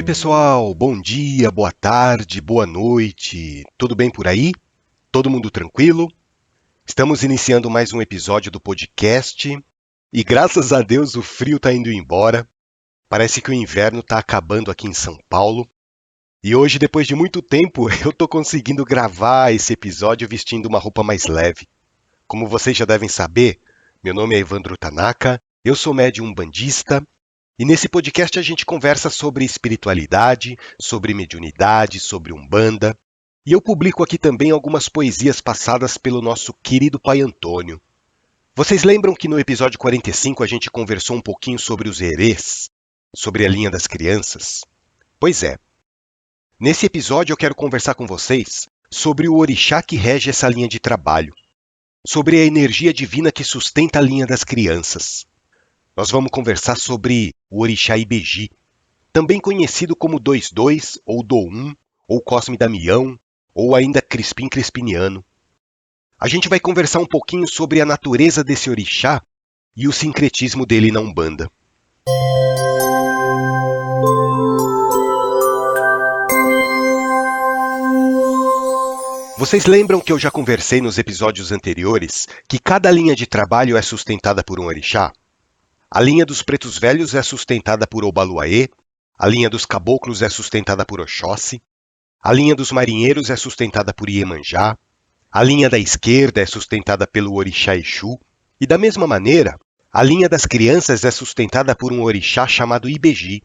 Oi, pessoal, bom dia, boa tarde, boa noite. Tudo bem por aí? Todo mundo tranquilo? Estamos iniciando mais um episódio do podcast e graças a Deus o frio está indo embora. Parece que o inverno está acabando aqui em São Paulo. E hoje, depois de muito tempo, eu estou conseguindo gravar esse episódio vestindo uma roupa mais leve. Como vocês já devem saber, meu nome é Evandro Tanaka, eu sou médium umbandista. E nesse podcast a gente conversa sobre espiritualidade, sobre mediunidade, sobre umbanda. E eu publico aqui também algumas poesias passadas pelo nosso querido pai Antônio. Vocês lembram que no episódio 45 a gente conversou um pouquinho sobre os herês, sobre a linha das crianças? Pois é. Nesse episódio eu quero conversar com vocês sobre o orixá que rege essa linha de trabalho, sobre a energia divina que sustenta a linha das crianças. Nós vamos conversar sobre o orixá Ibeji, também conhecido como 22, ou Doum, ou Cosme Damião, ou ainda Crispim Crispiniano. A gente vai conversar um pouquinho sobre a natureza desse orixá e o sincretismo dele na Umbanda. Vocês lembram que eu já conversei nos episódios anteriores que cada linha de trabalho é sustentada por um orixá? A linha dos pretos velhos é sustentada por Obaluaê, a linha dos caboclos é sustentada por Oxóssi, a linha dos marinheiros é sustentada por Iemanjá, a linha da esquerda é sustentada pelo orixá Exu, e da mesma maneira, a linha das crianças é sustentada por um orixá chamado Ibeji.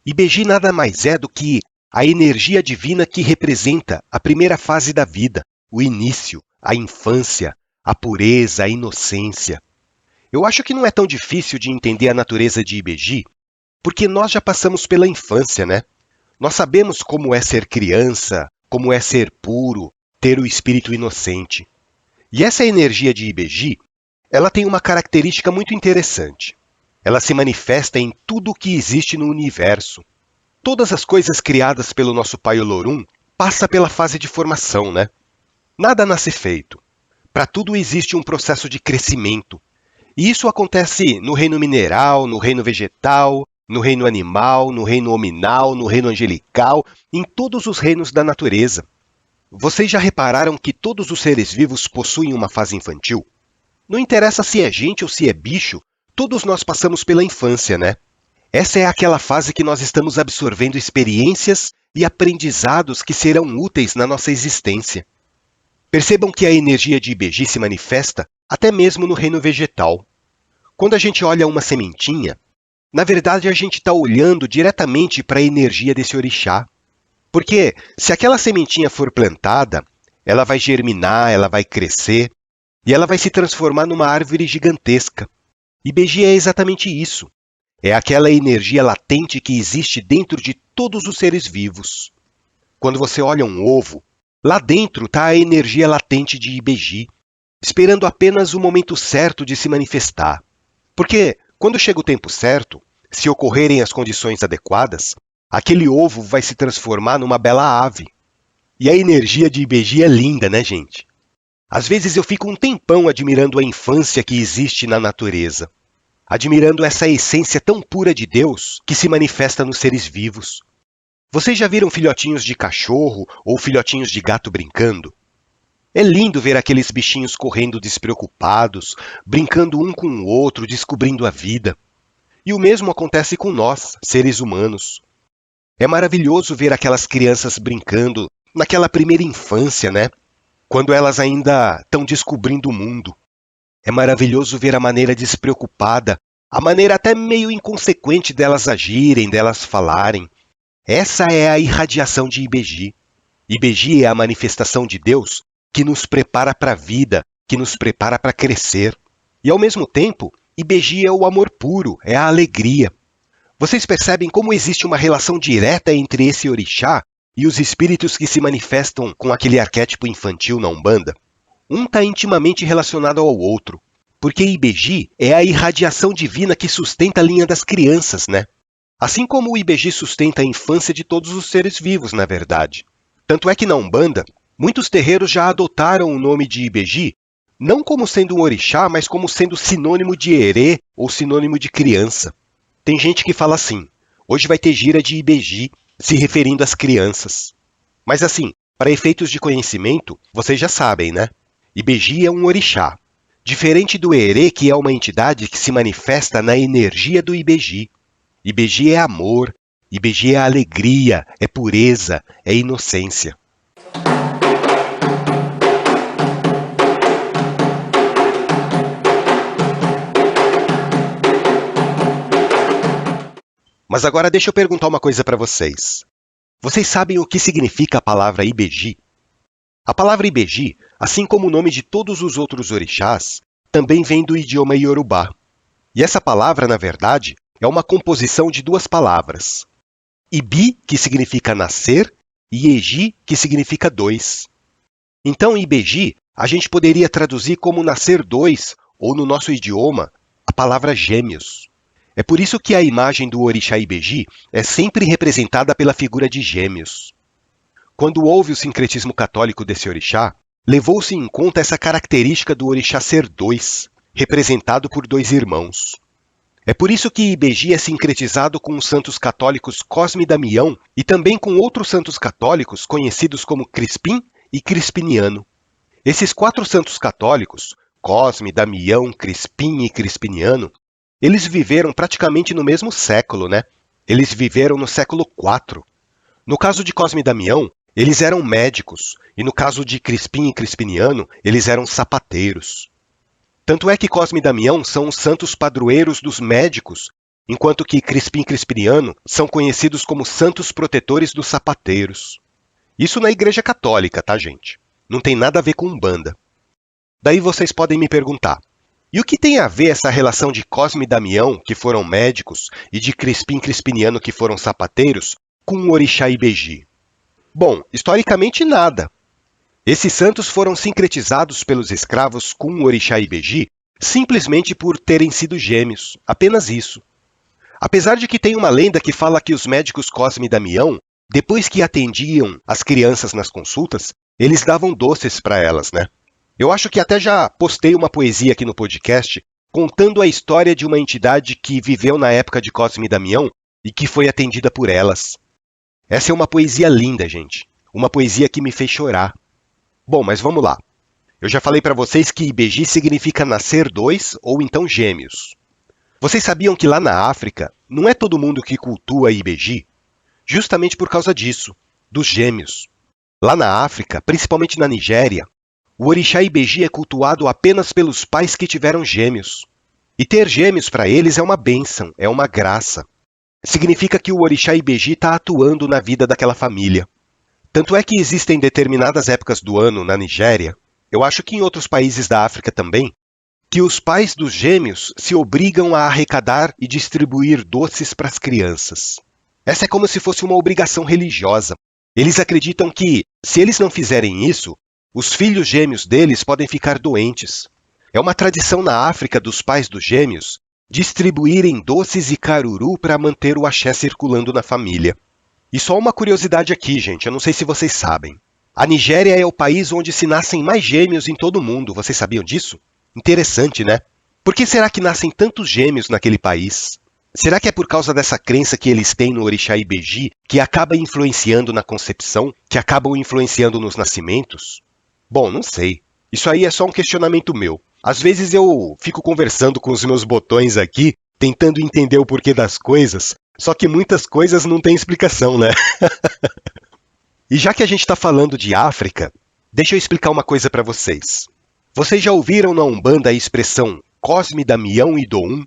Ibeji nada mais é do que a energia divina que representa a primeira fase da vida, o início, a infância, a pureza, a inocência. Eu acho que não é tão difícil de entender a natureza de Ibeji, porque nós já passamos pela infância, né? Nós sabemos como é ser criança, como é ser puro, ter o espírito inocente. E essa energia de Ibeji, ela tem uma característica muito interessante. Ela se manifesta em tudo o que existe no universo. Todas as coisas criadas pelo nosso pai Olorum passam pela fase de formação, né? Nada nasce feito. Para tudo existe um processo de crescimento. E isso acontece no reino mineral, no reino vegetal, no reino animal, no reino hominal, no reino angelical, em todos os reinos da natureza. Vocês já repararam que todos os seres vivos possuem uma fase infantil? Não interessa se é gente ou se é bicho, todos nós passamos pela infância, né? Essa é aquela fase que nós estamos absorvendo experiências e aprendizados que serão úteis na nossa existência. Percebam que a energia de Ibeji se manifesta até mesmo no reino vegetal. Quando a gente olha uma sementinha, na verdade a gente está olhando diretamente para a energia desse orixá. Porque se aquela sementinha for plantada, ela vai germinar, ela vai crescer e ela vai se transformar numa árvore gigantesca. Ibeji é exatamente isso. É aquela energia latente que existe dentro de todos os seres vivos. Quando você olha um ovo, lá dentro está a energia latente de Ibeji, esperando apenas o momento certo de se manifestar. Porque, quando chega o tempo certo, se ocorrerem as condições adequadas, aquele ovo vai se transformar numa bela ave. E a energia de Ibeji é linda, né, gente? Às vezes eu fico um tempão admirando a infância que existe na natureza, admirando essa essência tão pura de Deus que se manifesta nos seres vivos. Vocês já viram filhotinhos de cachorro ou filhotinhos de gato brincando? É lindo ver aqueles bichinhos correndo despreocupados, brincando um com o outro, descobrindo a vida. E o mesmo acontece com nós, seres humanos. É maravilhoso ver aquelas crianças brincando naquela primeira infância, né? Quando elas ainda estão descobrindo o mundo. É maravilhoso ver a maneira despreocupada, a maneira até meio inconsequente delas agirem, delas falarem. Essa é a irradiação de Ibeji. Ibeji é a manifestação de Deus que nos prepara para a vida, que nos prepara para crescer. E ao mesmo tempo, Ibeji é o amor puro, é a alegria. Vocês percebem como existe uma relação direta entre esse orixá e os espíritos que se manifestam com aquele arquétipo infantil na Umbanda? Um está intimamente relacionado ao outro, porque Ibeji é a irradiação divina que sustenta a linha das crianças, né? Assim como o Ibeji sustenta a infância de todos os seres vivos, na verdade. Tanto é que na Umbanda, muitos terreiros já adotaram o nome de Ibeji, não como sendo um orixá, mas como sendo sinônimo de herê ou sinônimo de criança. Tem gente que fala assim: Hoje vai ter gira de Ibeji, se referindo às crianças. Mas assim, para efeitos de conhecimento, vocês já sabem, né? Ibeji é um orixá. Diferente do Erê, que é uma entidade que se manifesta na energia do Ibeji. Ibeji é amor, Ibeji é alegria, é pureza, é inocência. Mas agora deixa eu perguntar uma coisa para vocês. Vocês sabem o que significa a palavra Ibeji? A palavra Ibeji, assim como o nome de todos os outros orixás, também vem do idioma Iorubá. E essa palavra, na verdade, é uma composição de duas palavras. Ibi, que significa nascer, e Eji, que significa dois. Então, Ibeji, a gente poderia traduzir como nascer dois, ou no nosso idioma, a palavra gêmeos. É por isso que a imagem do orixá Ibeji é sempre representada pela figura de gêmeos. Quando houve o sincretismo católico desse orixá, levou-se em conta essa característica do orixá ser dois, representado por dois irmãos. É por isso que Ibeji é sincretizado com os santos católicos Cosme e Damião e também com outros santos católicos conhecidos como Crispim e Crispiniano. Esses 4 santos católicos, Cosme, Damião, Crispim e Crispiniano, eles viveram praticamente no mesmo século, né? Eles viveram no século IV. No caso de Cosme e Damião, eles eram médicos, e no caso de Crispim e Crispiniano, eles eram sapateiros. Tanto é que Cosme e Damião são os santos padroeiros dos médicos, enquanto que Crispim e Crispiniano são conhecidos como santos protetores dos sapateiros. Isso na Igreja Católica, tá, gente? Não tem nada a ver com Umbanda. Daí vocês podem me perguntar, e o que tem a ver essa relação de Cosme e Damião, que foram médicos, e de Crispim e Crispiniano, que foram sapateiros, com o orixá Ibeji? Bom, historicamente nada. Esses santos foram sincretizados pelos escravos com o orixá Ibeji simplesmente por terem sido gêmeos, apenas isso. Apesar de que tem uma lenda que fala que os médicos Cosme e Damião, depois que atendiam as crianças nas consultas, eles davam doces para elas, né? Eu acho que até já postei uma poesia aqui no podcast contando a história de uma entidade que viveu na época de Cosme e Damião e que foi atendida por elas. Essa é uma poesia linda, gente. Uma poesia que me fez chorar. Bom, mas vamos lá. Eu já falei para vocês que Ibeji significa nascer dois ou então gêmeos. Vocês sabiam que lá na África não é todo mundo que cultua Ibeji? Justamente por causa disso, dos gêmeos. Lá na África, principalmente na Nigéria, o orixá Ibeji é cultuado apenas pelos pais que tiveram gêmeos. E ter gêmeos para eles é uma bênção, é uma graça. Significa que o orixá Ibeji está atuando na vida daquela família. Tanto é que existem determinadas épocas do ano na Nigéria, eu acho que em outros países da África também, que os pais dos gêmeos se obrigam a arrecadar e distribuir doces para as crianças. Essa é como se fosse uma obrigação religiosa. Eles acreditam que, se eles não fizerem isso, os filhos gêmeos deles podem ficar doentes. É uma tradição na África dos pais dos gêmeos distribuírem doces e caruru para manter o axé circulando na família. E só uma curiosidade aqui, gente, eu não sei se vocês sabem. A Nigéria é o país onde se nascem mais gêmeos em todo o mundo, vocês sabiam disso? Interessante, né? Por que será que nascem tantos gêmeos naquele país? Será que é por causa dessa crença que eles têm no orixá Ibeji, que acaba influenciando na concepção, que acabam influenciando nos nascimentos? Bom, não sei. Isso aí é só um questionamento meu. Às vezes eu fico conversando com os meus botões aqui, tentando entender o porquê das coisas, só que muitas coisas não têm explicação, né? E já que a gente está falando de África, deixa eu explicar uma coisa para vocês. Vocês já ouviram na Umbanda a expressão Cosme, Damião e Doum?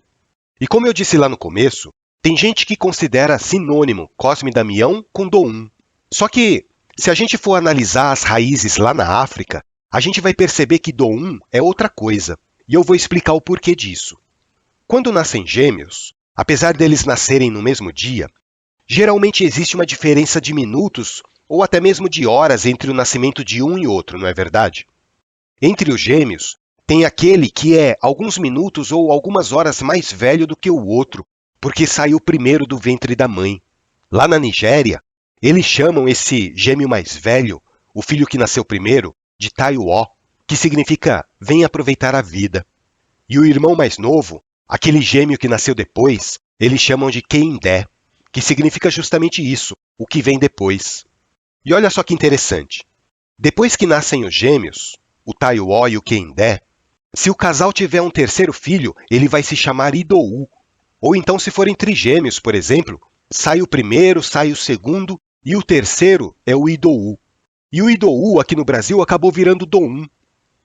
E como eu disse lá no começo, tem gente que considera sinônimo Cosme e Damião com Doum. Só que, se a gente for analisar as raízes lá na África, a gente vai perceber que Doum é outra coisa, e eu vou explicar o porquê disso. Quando nascem gêmeos, apesar deles nascerem no mesmo dia, geralmente existe uma diferença de minutos ou até mesmo de horas entre o nascimento de um e outro, não é verdade? Entre os gêmeos, tem aquele que é alguns minutos ou algumas horas mais velho do que o outro, porque saiu primeiro do ventre da mãe. Lá na Nigéria, eles chamam esse gêmeo mais velho, o filho que nasceu primeiro, de Taiwo, que significa vem aproveitar a vida. E o irmão mais novo, aquele gêmeo que nasceu depois, eles chamam de Keindé, que significa justamente isso, o que vem depois. E olha só que interessante. Depois que nascem os gêmeos, o Taiwo e o Quendé, se o casal tiver um terceiro filho, ele vai se chamar Idou. Ou então, se forem trigêmeos, por exemplo, sai o primeiro, sai o segundo, e o terceiro é o Idou. E o Idou, aqui no Brasil, acabou virando Doum.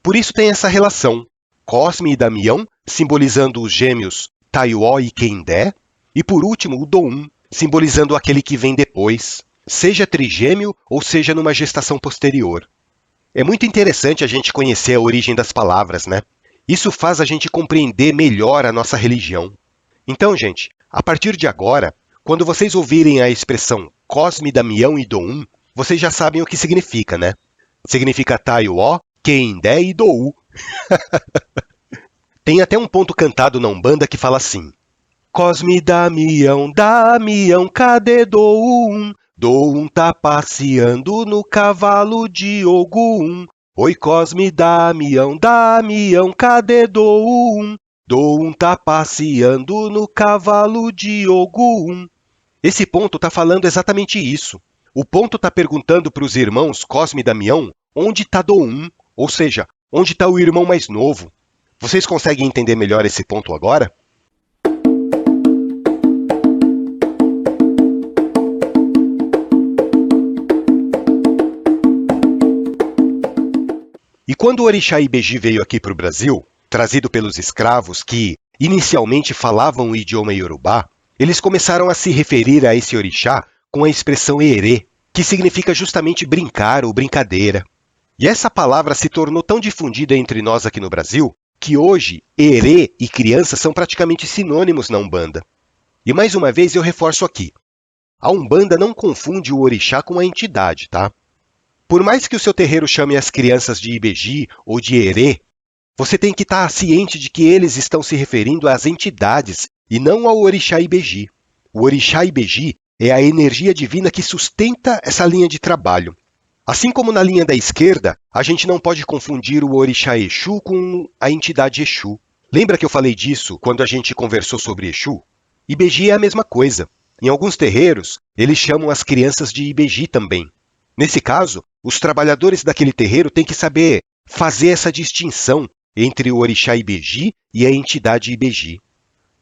Por isso tem essa relação, Cosme e Damião, simbolizando os gêmeos Taiwo e Quendé, e por último o Doum, simbolizando aquele que vem depois, seja trigêmeo ou seja numa gestação posterior. É muito interessante a gente conhecer a origem das palavras, né? Isso faz a gente compreender melhor a nossa religião. Então, gente, a partir de agora, quando vocês ouvirem a expressão Cosme, Damião e Doum, vocês já sabem o que significa, né? Significa Taiwo, Quendé e Dou. Tem até um ponto cantado na Umbanda que fala assim: Cosme, Damião, Damião, cadê Doum? Doum tá passeando no cavalo de Ogum. Oi, Cosme, Damião, Damião, cadê Doum? Doum tá passeando no cavalo de Ogum. Esse ponto tá falando exatamente isso. O ponto tá perguntando para os irmãos Cosme e Damião onde tá Doum, ou seja, onde tá o irmão mais novo. Vocês conseguem entender melhor esse ponto agora? E quando o orixá Ibeji veio aqui para o Brasil, trazido pelos escravos que inicialmente falavam o idioma iorubá, eles começaram a se referir a esse orixá com a expressão erê, que significa justamente brincar ou brincadeira. E essa palavra se tornou tão difundida entre nós aqui no Brasil que hoje erê e criança são praticamente sinônimos na Umbanda. E mais uma vez eu reforço aqui, a Umbanda não confunde o orixá com a entidade, tá? Por mais que o seu terreiro chame as crianças de Ibeji ou de erê, você tem que estar ciente de que eles estão se referindo às entidades e não ao orixá Ibeji. O orixá Ibeji é a energia divina que sustenta essa linha de trabalho. Assim como na linha da esquerda, a gente não pode confundir o orixá Exu com a entidade Exu. Lembra que eu falei disso quando a gente conversou sobre Exu? Ibeji é a mesma coisa. Em alguns terreiros, eles chamam as crianças de Ibeji também. Nesse caso, os trabalhadores daquele terreiro têm que saber fazer essa distinção entre o orixá Ibeji e a entidade Ibeji.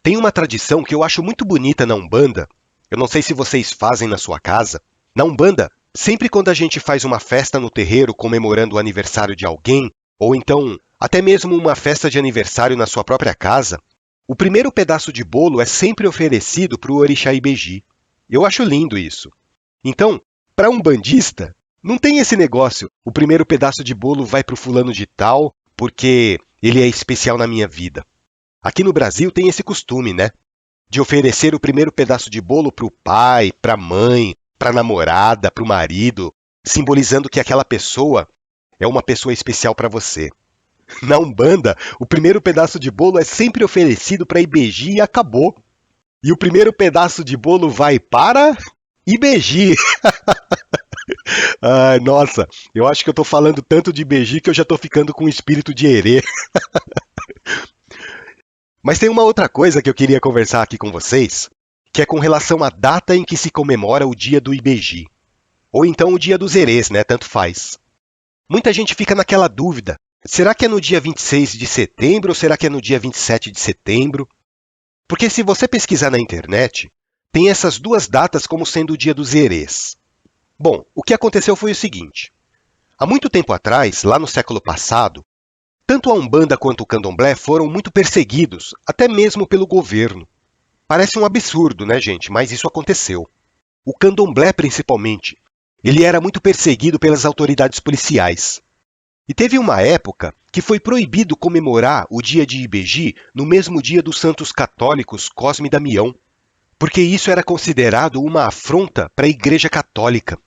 Tem uma tradição que eu acho muito bonita na Umbanda, eu não sei se vocês fazem na sua casa. Na Umbanda, sempre quando a gente faz uma festa no terreiro comemorando o aniversário de alguém, ou então até mesmo uma festa de aniversário na sua própria casa, o primeiro pedaço de bolo é sempre oferecido para o orixá Ibeji. Eu acho lindo isso. Então, para um bandista, não tem esse negócio, o primeiro pedaço de bolo vai para o fulano de tal, porque ele é especial na minha vida. Aqui no Brasil tem esse costume, né? De oferecer o primeiro pedaço de bolo para o pai, para a mãe, para a namorada, para o marido, simbolizando que aquela pessoa é uma pessoa especial para você. Na Umbanda, o primeiro pedaço de bolo é sempre oferecido para Ibeji e acabou. E o primeiro pedaço de bolo vai para Ibeji. Ai, nossa, eu acho que eu estou falando tanto de Ibeji que eu já estou ficando com o espírito de erê. Mas tem uma outra coisa que eu queria conversar aqui com vocês, que é com relação à data em que se comemora o dia do Ibeji. Ou então o dia dos erês, né? Tanto faz. Muita gente fica naquela dúvida. Será que é no dia 26 de setembro ou será que é no dia 27 de setembro? Porque se você pesquisar na internet, tem essas duas datas como sendo o dia dos erês. Bom, o que aconteceu foi o seguinte. Há muito tempo atrás, lá no século passado, tanto a Umbanda quanto o Candomblé foram muito perseguidos, até mesmo pelo governo. Parece um absurdo, né, gente? Mas isso aconteceu. O Candomblé, principalmente, ele era muito perseguido pelas autoridades policiais. E teve uma época que foi proibido comemorar o dia de Ibeji no mesmo dia dos santos católicos Cosme e Damião, porque isso era considerado uma afronta para a Igreja Católica.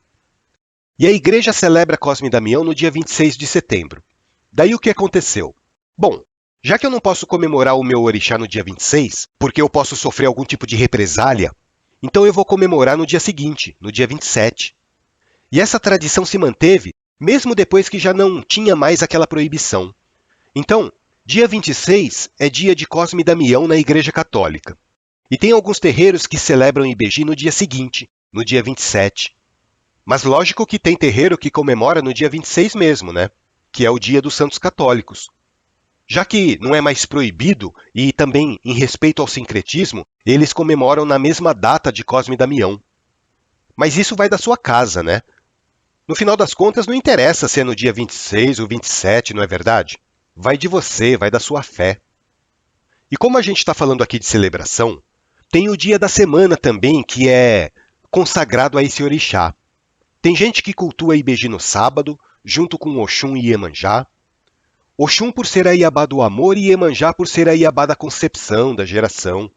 E a Igreja celebra Cosme e Damião no dia 26 de setembro. Daí o que aconteceu? Bom, já que eu não posso comemorar o meu orixá no dia 26, porque eu posso sofrer algum tipo de represália, então eu vou comemorar no dia seguinte, no dia 27. E essa tradição se manteve mesmo depois que já não tinha mais aquela proibição. Então, dia 26 é dia de Cosme e Damião na Igreja Católica. E tem alguns terreiros que celebram Ibeji no dia seguinte, no dia 27. Mas lógico que tem terreiro que comemora no dia 26 mesmo, né? Que é o dia dos santos católicos. Já que não é mais proibido, e também em respeito ao sincretismo, eles comemoram na mesma data de Cosme e Damião. Mas isso vai da sua casa, né? No final das contas, não interessa se é no dia 26 ou 27, não é verdade? Vai de você, vai da sua fé. E como a gente está falando aqui de celebração, tem o dia da semana também que é consagrado a esse orixá. Tem gente que cultua Ibeji no sábado, junto com Oxum e Iemanjá. Oxum por ser a Iabá do amor e Iemanjá por ser a Iabá da concepção, da geração.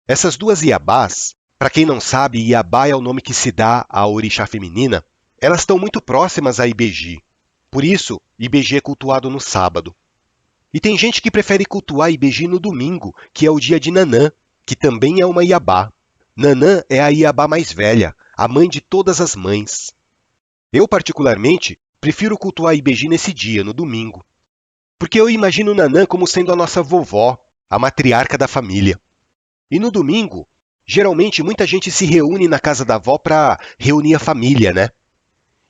Essas duas Iabás, para quem não sabe, Iabá é o nome que se dá à orixá feminina, elas estão muito próximas a Ibeji. Por isso, Ibeji é cultuado no sábado. E tem gente que prefere cultuar Ibeji no domingo, que é o dia de Nanã, que também é uma Iabá. Nanã é a Iabá mais velha, a mãe de todas as mães. Eu, particularmente, prefiro cultuar Ibeji nesse dia, no domingo. Porque eu imagino Nanã como sendo a nossa vovó, a matriarca da família. E no domingo, geralmente muita gente se reúne na casa da avó para reunir a família, né?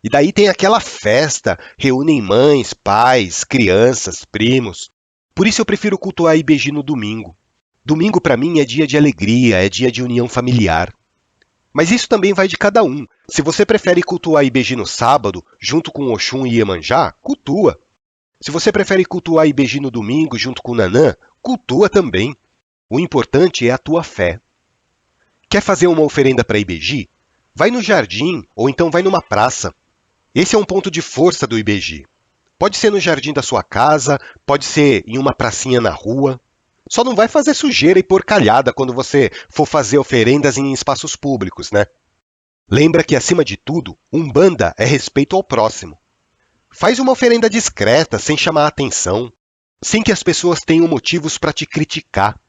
E daí tem aquela festa, reúnem mães, pais, crianças, primos. Por isso eu prefiro cultuar Ibeji no domingo. Domingo para mim é dia de alegria, é dia de união familiar. Mas isso também vai de cada um. Se você prefere cultuar Ibeji no sábado, junto com Oxum e Iemanjá, cultua. Se você prefere cultuar Ibeji no domingo, junto com Nanã, cultua também. O importante é a tua fé. Quer fazer uma oferenda para Ibeji? Vai no jardim ou então vai numa praça. Esse é um ponto de força do Ibeji. Pode ser no jardim da sua casa, pode ser em uma pracinha na rua. Só não vai fazer sujeira e porcalhada quando você for fazer oferendas em espaços públicos, né? Lembra que, acima de tudo, Umbanda é respeito ao próximo. Faz uma oferenda discreta, sem chamar a atenção, sem que as pessoas tenham motivos para te criticar.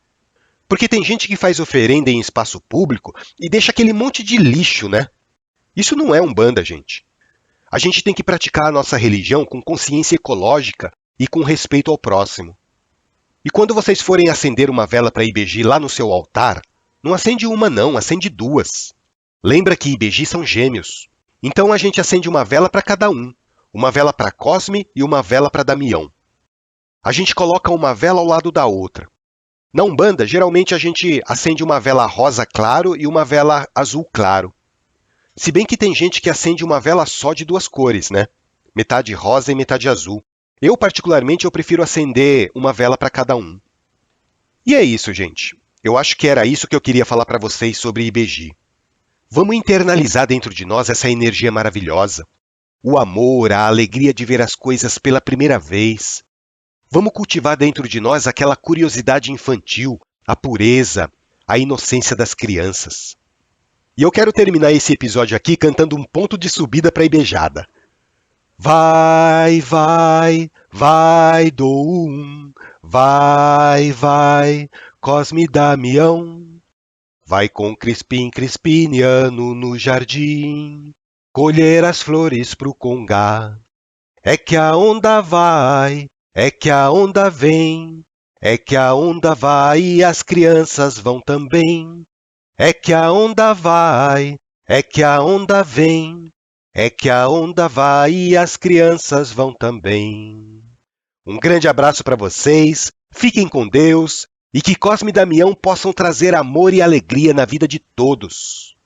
Porque tem gente que faz oferenda em espaço público e deixa aquele monte de lixo, né? Isso não é Umbanda, gente. A gente tem que praticar a nossa religião com consciência ecológica e com respeito ao próximo. E quando vocês forem acender uma vela para Ibeji lá no seu altar, não acende uma não, acende duas. Lembra que Ibeji são gêmeos. Então a gente acende uma vela para cada um. Uma vela para Cosme e uma vela para Damião. A gente coloca uma vela ao lado da outra. Na Umbanda, geralmente a gente acende uma vela rosa claro e uma vela azul claro. Se bem que tem gente que acende uma vela só de duas cores, né? Metade rosa e metade azul. Eu, particularmente, eu prefiro acender uma vela para cada um. E é isso, gente. Eu acho que era isso que eu queria falar para vocês sobre Ibeji. Vamos internalizar dentro de nós essa energia maravilhosa. O amor, a alegria de ver as coisas pela primeira vez. Vamos cultivar dentro de nós aquela curiosidade infantil, a pureza, a inocência das crianças. E eu quero terminar esse episódio aqui cantando um ponto de subida para a Ibejada. Vai, vai, vai, vai, Cosme e Damião. Vai com Crispim Crispiniano no jardim, colher as flores pro congá. É que a onda vai, é que a onda vem, é que a onda vai e as crianças vão também. É que a onda vai, é que a onda vem, é que a onda vai e as crianças vão também. Um grande abraço para vocês, fiquem com Deus e que Cosme e Damião possam trazer amor e alegria na vida de todos.